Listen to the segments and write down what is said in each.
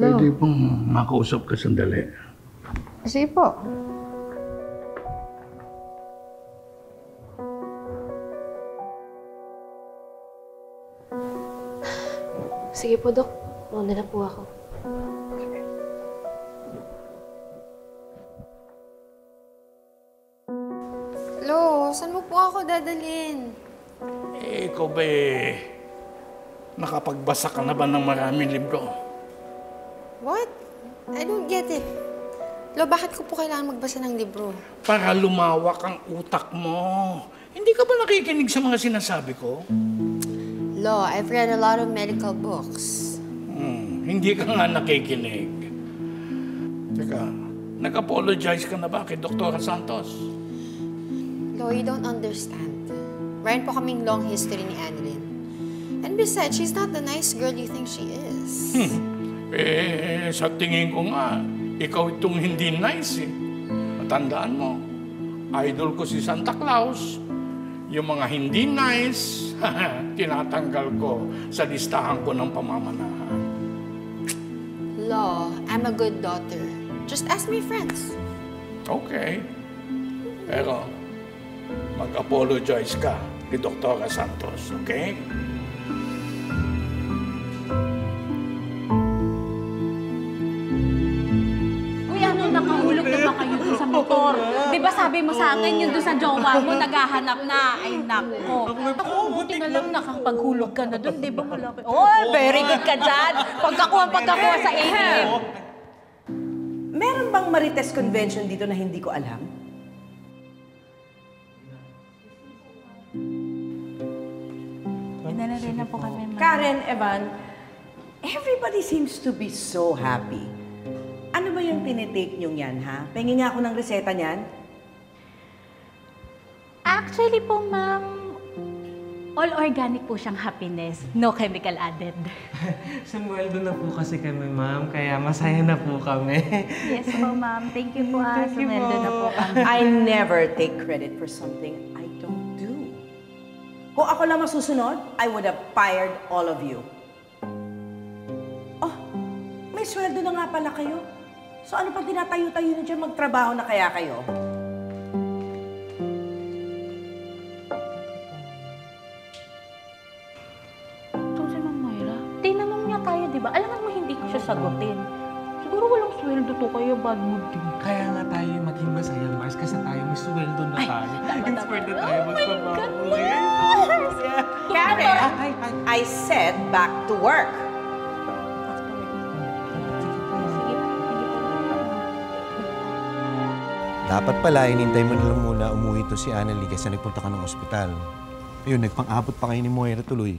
Pwede pong makausap ka sandali. Sige po. Sige po, Dok. Mauna na po ako. Lo, saan mo po ako dadalhin? Ikaw ba nakapagbasa ka na ba ng maraming libro? What? I don't get it. Lo, bakit ko po kailangan magbasa ng libro? Para lumawak ang utak mo. Hindi ka ba nakikinig sa mga sinasabi ko? Lo, I've read a lot of medical books. Hindi ka nga nakikinig. Teka, nag-apologize ka na ba kay Dr. Santos? Lo, you don't understand. Meron po kaming long history ni Annalyn. And besides, she's not the nice girl you think she is. Sa tingin ko nga, ikaw itong hindi nice eh. Matandaan mo, idol ko si Santa Claus. Yung mga hindi nice, tinatanggal ko sa listahan ko ng pamamanahan. Lo, I'm a good daughter. Just ask my friends. Okay. Pero, mag-apologize ka kay Dr. Santos, okay? Uy, ano, nakahulog na ba kayo dun sa motor? Di ba sabi mo sa akin yung dun sa jowa mo, naghahanap na? Ay, nako. Ako, buti na lang nakapaghulog ka na dun, di ba malaki? Oh, very good ka dyan. Pagkakuha sa ATM. Meron bang Marites Convention dito na hindi ko alam? Pinalagay na po kami, ma'am. Karen, Evan, everybody seems to be so happy. Ano ba yung tinitake niyong yan, ha? Pengi nga ako ng reseta niyan. Actually po, ma'am, all organic po siyang happiness. No chemical added. Sumweldo na po kasi kami, ma'am. Kaya masaya na po kami. Yes po, ma'am. Thank you po, Thank you Sumendo po. na po kami. I never take credit for something I don't do. Kung ako lang masusunod, I would have fired all of you. Oh, may sweldo na nga pala kayo. So ano pang tinatayo-tayo na dyan? Magtrabaho na kaya kayo? Ito si Ma'am Moira. Tinanong niya tayo, di ba? Alam mo hindi ko siya sagutin. Siguro walang sweldo to, kaya bad mood din. Kaya nga tayo maging masaya, Mars, kasi tayo may sweldo na tayo. tama. Inspired na tayo magtrabaho. Karen, I said back to work. Dapat pala, inintay mo na lang muna umuwi to si Annalie kasi nagpunta ka ng ospital. Ayun, nagpang-abot pa kayo ni Moira tuloy.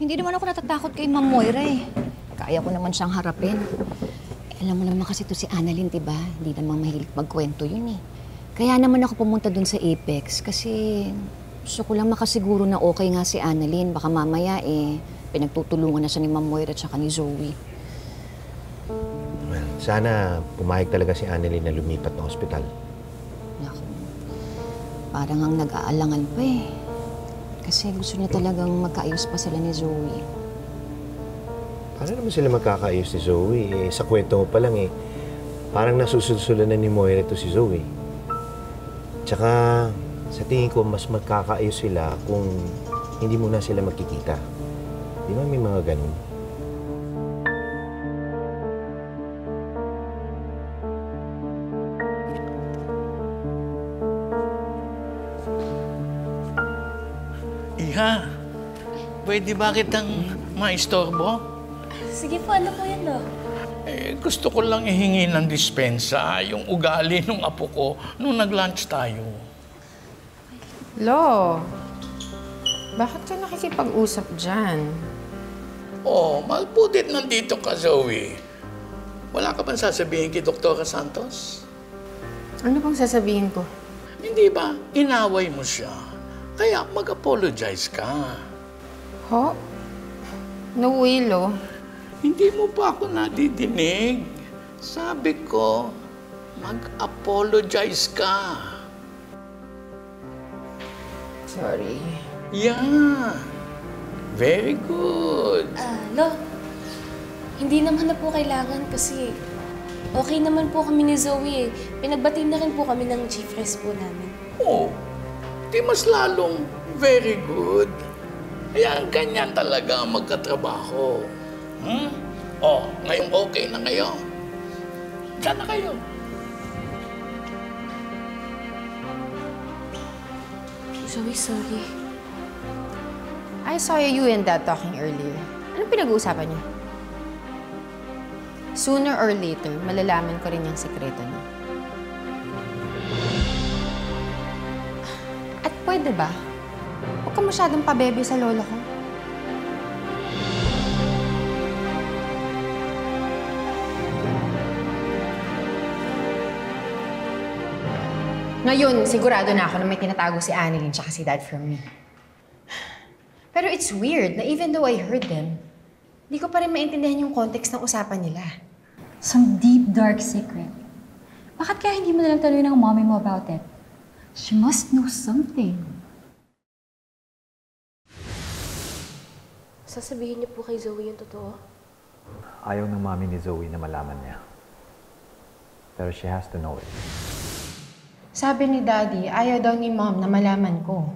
Hindi naman ako natatakot kay Ma'am Moira eh. Kaya ko naman siyang harapin. Alam mo naman kasi to si Annalyn, diba? Hindi naman mahilig magkwento yun eh. Kaya naman ako pumunta dun sa Apex kasi gusto ko lang makasiguro na okay nga si Annalyn. Baka mamaya pinagtutulungan na siya ni Ma'am Moira at saka ni Zoe. Sana pumayag talaga si Annalie na lumipat ng ospital. Naku, parang ang nag-aalangan pa eh. Kasi gusto niya talagang magkaayos pa sila ni Zoe. Paano naman sila magkakaayos ni Zoe? Sa kwento mo pa lang parang nasusulsulan na ni Moira to si Zoe. Tsaka, sa tingin ko, mas magkakaayos sila kung hindi muna sila magkikita. Di ba may mga ganun? Iha, pwede ba kitang maistorbo? Sige po, ano po yan, Lo? Gusto ko lang ihingi ng dispensa yung ugali ng apo ko nung nag-lunch tayo. Lo, bakit ka nakikipag-usap dyan? Oh, malputit nandito ka, Zoe. Wala ka bang sasabihin kay Dr. Santos? Ano bang sasabihin ko? Hindi ba, inaway mo siya. Kaya mag-apologize ka. Ho? No way, Lo. Hindi mo pa ako nadidinig. Sabi ko, mag-apologize ka. Sorry. Yeah. Very good. Lo, Hindi naman na po kailangan kasi okay naman po kami ni Zoe eh. Pinagbati na rin po kami ng chief risk po namin. Oh, di mas lalong very good. Kaya ganyan talaga ang magkatrabaho. Oh, ngayong okay na kayo. Diyan na kayo. Zoe, sorry. I saw you and Dad talking earlier. Anong pinag-uusapan niyo? Sooner or later, malalaman ko rin yung sekreto niyo. At pwede ba? Huwag ka masyadong pabebe sa lola ko. Ngayon, sigurado na ako na may tinatago si Annalyn tsaka si Dad from me. Pero it's weird na even though I heard them, hindi ko pa rin maintindihan yung context ng usapan nila. Some deep, dark secret. Bakit kaya hindi mo nalang tanungin ng mommy mo about it? She must know something. Sasabihin niyo po kay Zoe yung totoo? Ayaw ng mami ni Zoe na malaman niya. Pero she has to know it. Sabi ni Daddy, ayaw daw ni Mom na malaman ko.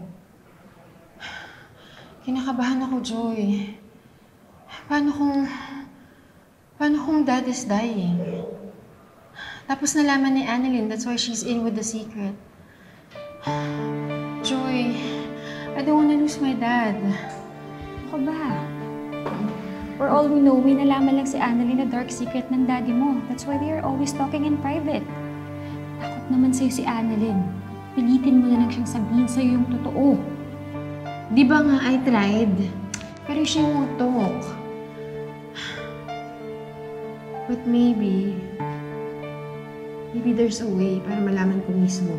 Kinakabahan ako, Joy. Paano kung Dad is dying? Tapos nalaman ni Annalyn, that's why she's in with the secret. Joy, I don't wanna lose my dad. Ako ba? For all we know, may nalaman lang si Annalyn na dark secret ng daddy mo. That's why they are always talking in private. Takot naman sa'yo si Annalyn. Pilitin mo na lang siyang sabihin sa'yo yung totoo. Di ba nga, I tried. Pero she won't talk. But maybe there's a way para malaman ko mismo.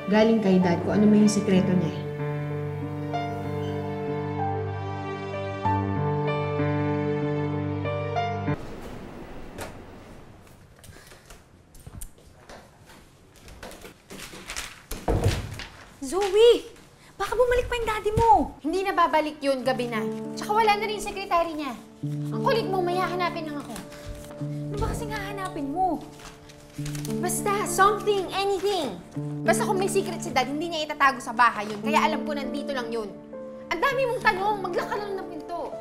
Galing kay Dad kung ano may yung sikreto niya. Zoe! Baka bumalik pa yung daddy mo! Hindi na babalik yun, gabi na. Tsaka wala na rin yung sekretary niya. Ang kulit mo, may hahanapin lang ako. Ano ba kasing hahanapin mo? Basta, something, anything. Basta kung may secret si Dad, hindi niya itatago sa bahay yun. Kaya alam ko nandito lang yun. Ang dami mong tanong, maglock ka lang ng pinto.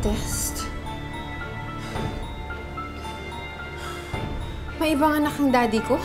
Test. May ibang anak ang daddy ko?